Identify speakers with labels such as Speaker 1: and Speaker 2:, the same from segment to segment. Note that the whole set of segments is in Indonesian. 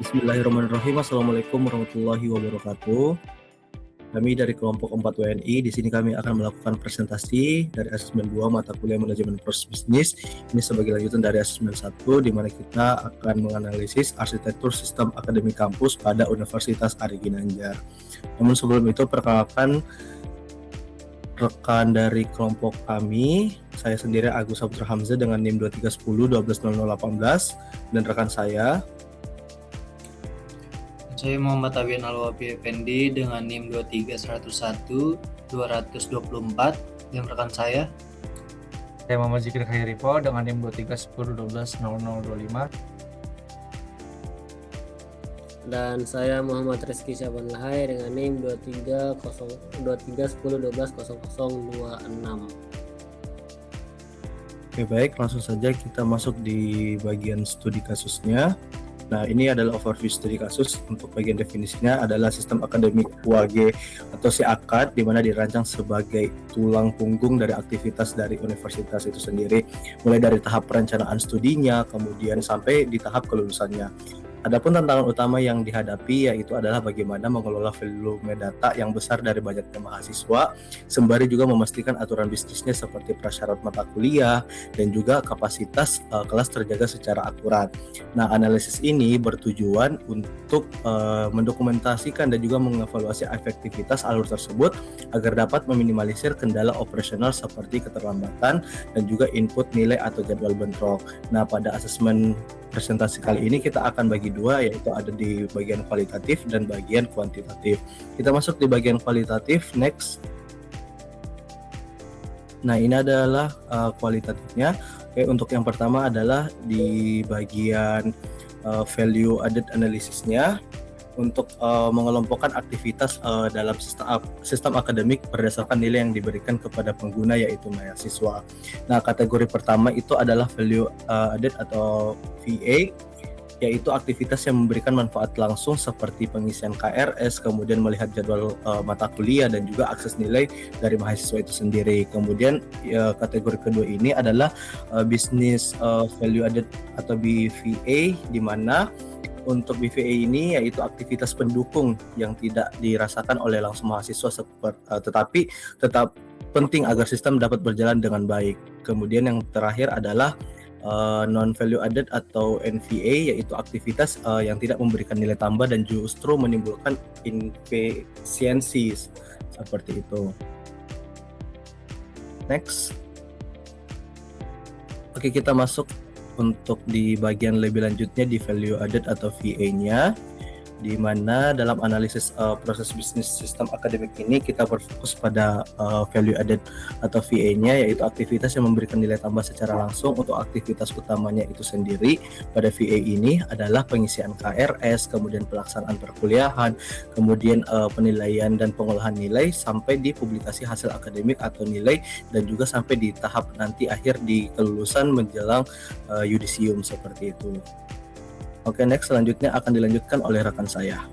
Speaker 1: Bismillahirrahmanirrahim. Assalamualaikum warahmatullahi wabarakatuh. Kami dari kelompok 4 WNI. Di sini kami akan melakukan presentasi dari asesmen 2 mata kuliah manajemen proses bisnis. Ini sebagai lanjutan dari asesmen 1, di mana kita akan menganalisis arsitektur sistem akademik kampus pada Universitas Ari Ginanjar. Namun sebelum itu, perkenalkan rekan dari kelompok kami. Saya sendiri Agus Saputra Hamzah dengan NIM 2310 120018 dan rekan saya
Speaker 2: Muhammad Abian Alwafi Effendi dengan NIM 23101 224 dan rekan saya
Speaker 3: Muhammad Zikri Khairipo dengan NIM 2310 120025
Speaker 4: dan saya Muhammad Rizky Syaban Lahai dengan NIM 2310 120026.
Speaker 1: Oke, baik, langsung saja kita masuk di bagian studi kasusnya. Nah, ini adalah overview studi kasus. Untuk bagian definisinya adalah sistem akademik UAG atau SIAKAD, di mana dirancang sebagai tulang punggung dari aktivitas dari universitas itu sendiri, mulai dari tahap perencanaan studinya, kemudian sampai di tahap kelulusannya. Adapun tantangan utama yang dihadapi yaitu adalah bagaimana mengelola volume data yang besar dari banyaknya mahasiswa, sembari juga memastikan aturan bisnisnya seperti prasyarat mata kuliah dan juga kapasitas kelas terjaga secara akurat. Nah, analisis ini bertujuan untuk mendokumentasikan dan juga mengevaluasi efektivitas alur tersebut agar dapat meminimalisir kendala operasional seperti keterlambatan dan juga input nilai atau jadwal bentrok. Nah, pada asesmen presentasi kali ini kita akan bagi dua, yaitu ada di bagian kualitatif dan bagian kuantitatif. Kita masuk di bagian kualitatif, next. Nah, ini adalah kualitatifnya. Oke, untuk yang pertama adalah di bagian value added analysisnya, untuk mengelompokkan aktivitas dalam sistem akademik berdasarkan nilai yang diberikan kepada pengguna, yaitu mahasiswa. Nah, kategori pertama itu adalah value added atau VA, yaitu aktivitas yang memberikan manfaat langsung seperti pengisian KRS, kemudian melihat jadwal mata kuliah dan juga akses nilai dari mahasiswa itu sendiri. Kemudian kategori kedua ini adalah business value added atau BVA, di mana untuk BVA ini yaitu aktivitas pendukung yang tidak dirasakan oleh langsung mahasiswa, tetapi tetap penting agar sistem dapat berjalan dengan baik. Kemudian yang terakhir adalah non value added atau NVA, yaitu aktivitas yang tidak memberikan nilai tambah dan justru menimbulkan inefisiensi seperti itu. Next. Oke, kita masuk untuk di bagian lebih lanjutnya di value added atau VA-nya, di mana dalam analisis proses bisnis sistem akademik ini kita berfokus pada value added atau VA-nya, yaitu aktivitas yang memberikan nilai tambah secara langsung. Untuk aktivitas utamanya itu sendiri pada VA ini adalah pengisian KRS, kemudian pelaksanaan perkuliahan, kemudian penilaian dan pengolahan nilai sampai di publikasi hasil akademik atau nilai, dan juga sampai di tahap nanti akhir di kelulusan menjelang yudisium seperti itu. Oke, next, selanjutnya akan dilanjutkan oleh rekan saya.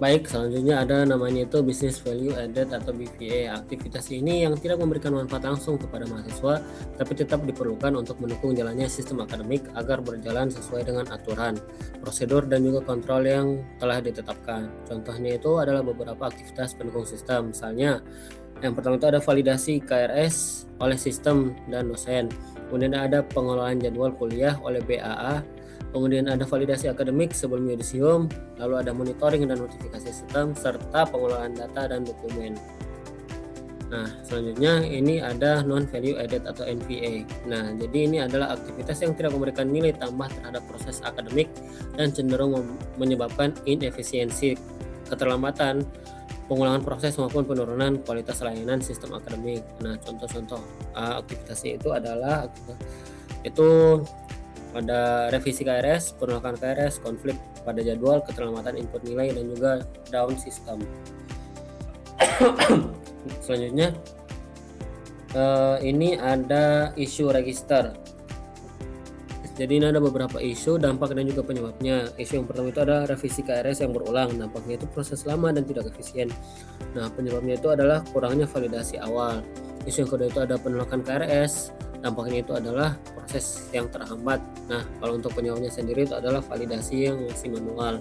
Speaker 4: Baik, selanjutnya ada namanya itu business value added atau BVA. Aktivitas ini yang tidak memberikan manfaat langsung kepada mahasiswa, tapi tetap diperlukan untuk mendukung jalannya sistem akademik agar berjalan sesuai dengan aturan, prosedur, dan juga kontrol yang telah ditetapkan. Contohnya itu adalah beberapa aktivitas pendukung sistem. Misalnya, yang pertama itu ada validasi KRS oleh sistem dan dosen. Kemudian ada pengelolaan jadwal kuliah oleh BAA. Kemudian ada validasi akademik sebelum yudisium, lalu ada monitoring dan notifikasi sistem, serta pengelolaan data dan dokumen. Nah, selanjutnya ini ada non-value added atau NVA. Nah, jadi ini adalah aktivitas yang tidak memberikan nilai tambah terhadap proses akademik dan cenderung menyebabkan inefisiensi, keterlambatan, pengulangan proses maupun penurunan kualitas layanan sistem akademik. Nah, contoh-contoh aktivitasnya itu adalah itu pada revisi KRS, penolakan KRS, konflik pada jadwal, keterlambatan input nilai, dan juga down system. Selanjutnya ini ada isu register. Jadi ini ada beberapa isu, dampak dan juga penyebabnya. Isu yang pertama itu adalah revisi KRS yang berulang. Dampaknya itu proses lama dan tidak efisien. Nah, penyebabnya itu adalah kurangnya validasi awal. Isu yang kedua itu ada penolakan KRS. Dampaknya itu adalah proses proses yang terhambat. Nah, kalau untuk penyebabnya sendiri itu adalah validasi yang masih manual.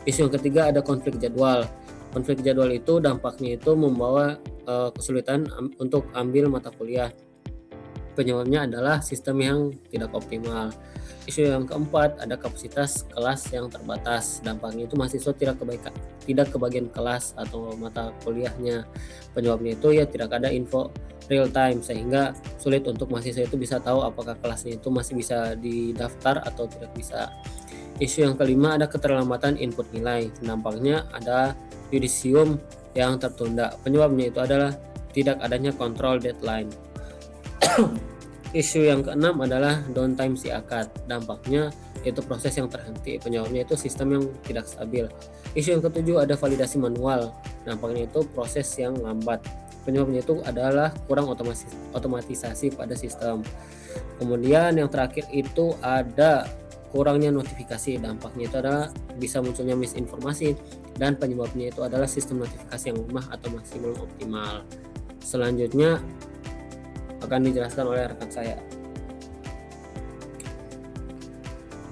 Speaker 4: Isu yang ketiga ada konflik jadwal. Konflik jadwal itu dampaknya itu membawa kesulitan untuk ambil mata kuliah. Penyebabnya adalah sistem yang tidak optimal. Isu yang keempat ada kapasitas kelas yang terbatas. Dampaknya itu mahasiswa tidak kebagian kelas atau mata kuliahnya. Penyebabnya itu ya tidak ada info real time sehingga sulit untuk mahasiswa itu bisa tahu apakah kelasnya itu masih bisa didaftar atau tidak bisa. Isu yang kelima ada keterlambatan input nilai. Dampaknya ada yudisium yang tertunda. Penyebabnya itu adalah tidak adanya kontrol deadline. Isu yang keenam adalah downtime si akad. Dampaknya yaitu proses yang terhenti. Penyebabnya itu sistem yang tidak stabil. Isu yang ketujuh ada validasi manual. Dampaknya itu proses yang lambat. Penyebabnya itu adalah kurang otomatisasi pada sistem. Kemudian yang terakhir itu ada kurangnya notifikasi. Dampaknya itu adalah bisa munculnya misinformasi dan penyebabnya itu adalah sistem notifikasi yang lemah atau masih belum optimal. Selanjutnya akan dijelaskan oleh rekan saya.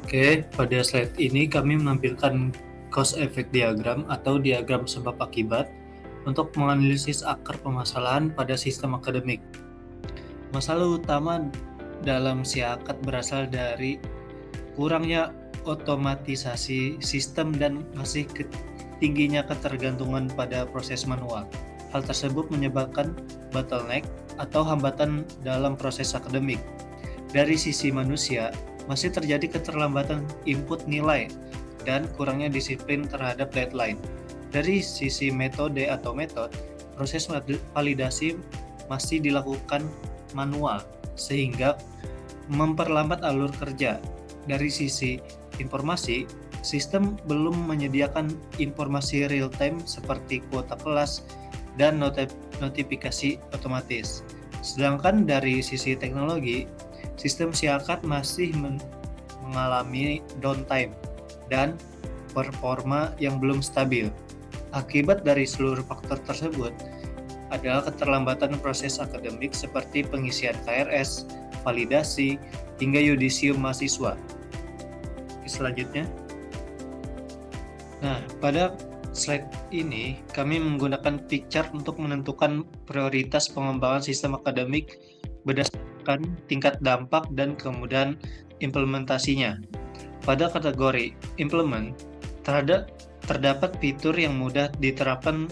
Speaker 2: Oke, pada slide ini kami menampilkan cause effect diagram atau diagram sebab akibat untuk menganalisis akar permasalahan pada sistem akademik. Masalah utama dalam si akad berasal dari kurangnya otomatisasi sistem dan masih tingginya ketergantungan pada proses manual. Hal tersebut menyebabkan bottleneck atau hambatan dalam proses akademik. Dari sisi manusia, masih terjadi keterlambatan input nilai dan kurangnya disiplin terhadap deadline. Dari sisi metode atau metode, proses validasi masih dilakukan manual sehingga memperlambat alur kerja. Dari sisi informasi, sistem belum menyediakan informasi real time seperti kuota kelas dan notifikasi otomatis. Sedangkan dari sisi teknologi, sistem siakat masih mengalami downtime dan performa yang belum stabil. Akibat dari seluruh faktor tersebut adalah keterlambatan proses akademik seperti pengisian KRS, validasi, hingga yudisium mahasiswa. Selanjutnya. Nah, pada slide ini kami menggunakan picture untuk menentukan prioritas pengembangan sistem akademik berdasarkan tingkat dampak dan kemudahan implementasinya. Pada kategori implement, terdapat fitur yang mudah diterapkan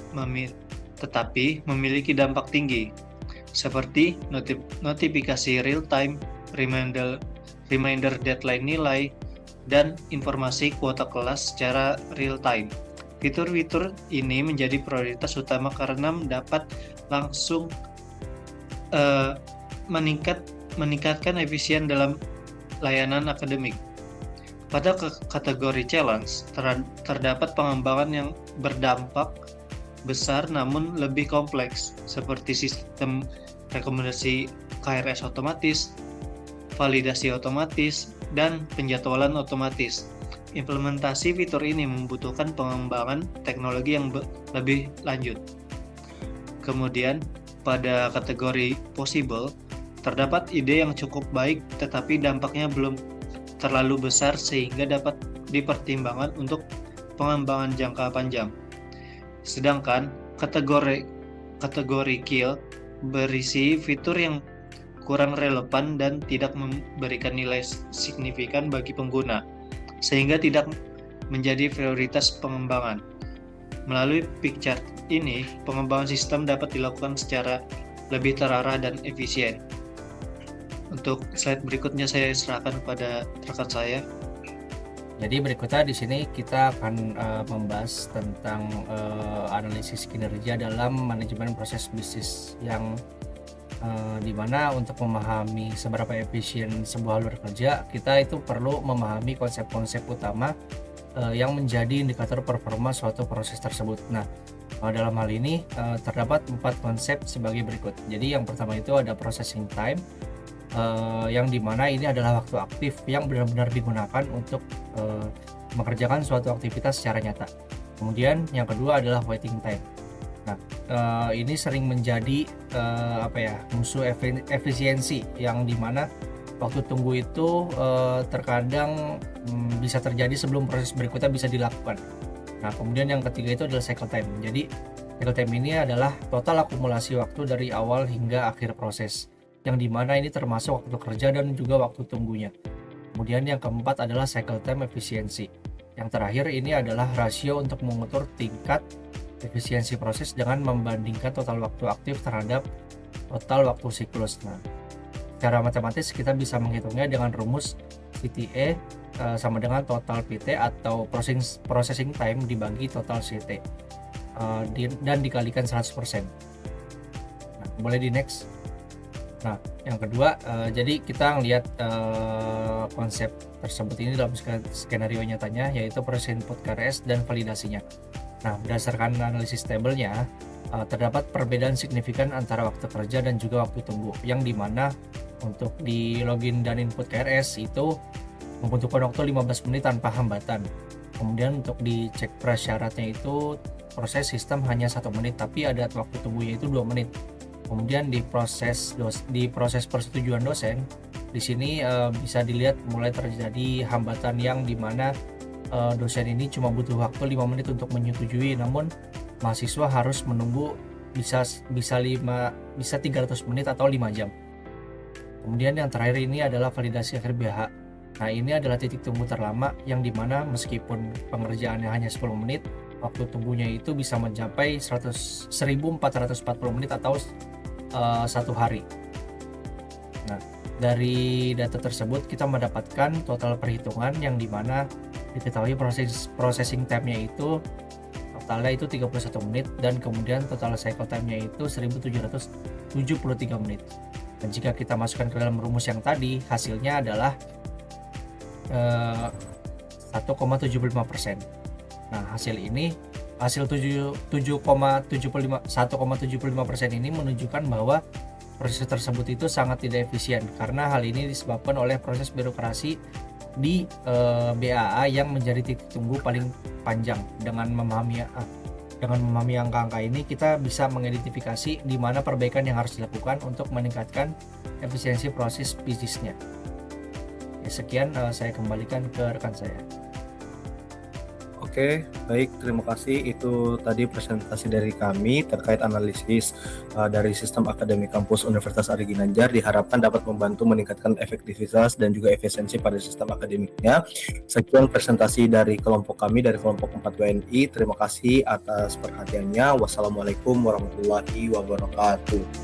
Speaker 2: tetapi memiliki dampak tinggi, seperti notifikasi real time, reminder deadline nilai, dan informasi kuota kelas secara real time. Fitur-fitur ini menjadi prioritas utama karena dapat langsung meningkatkan efisien dalam layanan akademik. Pada kategori challenge, terdapat pengembangan yang berdampak besar namun lebih kompleks, seperti sistem rekomendasi KRS otomatis, validasi otomatis, dan penjadwalan otomatis. Implementasi fitur ini membutuhkan pengembangan teknologi yang lebih lanjut. Kemudian, pada kategori possible, terdapat ide yang cukup baik tetapi dampaknya belum terlalu besar sehingga dapat dipertimbangkan untuk pengembangan jangka panjang. Sedangkan kategori kill berisi fitur yang kurang relevan dan tidak memberikan nilai signifikan bagi pengguna, sehingga tidak menjadi prioritas pengembangan. Melalui picture ini, pengembangan sistem dapat dilakukan secara lebih terarah dan efisien. Untuk slide berikutnya saya serahkan pada rekan saya.
Speaker 3: Jadi berikutnya di sini kita akan membahas tentang analisis kinerja dalam manajemen proses bisnis yang dimana untuk memahami seberapa efisien sebuah alur kerja, kita itu perlu memahami konsep-konsep utama yang menjadi indikator performa suatu proses tersebut. Nah, dalam hal ini terdapat 4 konsep sebagai berikut. Jadi yang pertama itu ada processing time, yang dimana ini adalah waktu aktif yang benar-benar digunakan untuk mengerjakan suatu aktivitas secara nyata. Kemudian yang kedua adalah waiting time. Nah, ini sering menjadi musuh efisiensi, yang dimana waktu tunggu itu terkadang bisa terjadi sebelum proses berikutnya bisa dilakukan. Nah, kemudian yang ketiga itu adalah cycle time. Jadi cycle time ini adalah total akumulasi waktu dari awal hingga akhir proses, yang dimana ini termasuk waktu kerja dan juga waktu tunggunya. Kemudian yang keempat adalah cycle time efisiensi. Yang terakhir ini adalah rasio untuk mengukur tingkat efisiensi proses dengan membandingkan total waktu aktif terhadap total waktu siklus. Nah, secara matematis kita bisa menghitungnya dengan rumus CTA sama dengan total PT atau processing time dibagi total CT dan dikalikan 100%. Nah, boleh di next. Nah, yang kedua, jadi kita ngelihat konsep tersebut ini dalam skenario nyatanya, yaitu proses input KRS dan validasinya. Nah, berdasarkan analisis tabelnya, terdapat perbedaan signifikan antara waktu kerja dan juga waktu tunggu, yang dimana untuk di login dan input KRS itu membutuhkan waktu 15 menit tanpa hambatan. Kemudian untuk dicek prasyaratnya itu proses sistem hanya 1 menit, tapi ada waktu tunggunya itu 2 menit. Kemudian di proses persetujuan dosen, di sini bisa dilihat mulai terjadi hambatan yang dimana dosen ini cuma butuh waktu 5 menit untuk menyetujui, namun mahasiswa harus menunggu bisa 300 menit atau 5 jam. Kemudian yang terakhir ini adalah validasi akhir BH. Nah, ini adalah titik tunggu terlama yang dimana meskipun pengerjaannya hanya 10 menit, waktu tunggunya itu bisa mencapai 1440 menit atau 1 hari. Nah, dari data tersebut kita mendapatkan total perhitungan yang dimana diketahui processing time-nya itu totalnya itu 31 menit dan kemudian total cycle time-nya itu 1773 menit. Dan jika kita masukkan ke dalam rumus yang tadi, hasilnya adalah 1,75%. Nah, hasil 1,75% ini menunjukkan bahwa proses tersebut itu sangat tidak efisien karena hal ini disebabkan oleh proses birokrasi di BAA yang menjadi titik tunggu paling panjang. Dengan memahami angka-angka ini, kita bisa mengidentifikasi di mana perbaikan yang harus dilakukan untuk meningkatkan efisiensi proses bisnisnya. Sekian, saya kembalikan ke rekan saya.
Speaker 1: Oke, baik, terima kasih. Itu tadi presentasi dari kami terkait analisis dari sistem akademik kampus Universitas Ari Ginanjar, diharapkan dapat membantu meningkatkan efektivitas dan juga efisiensi pada sistem akademiknya. Sekian presentasi dari kelompok kami, dari kelompok 4 WNI. Terima kasih atas perhatiannya. Wassalamualaikum warahmatullahi wabarakatuh.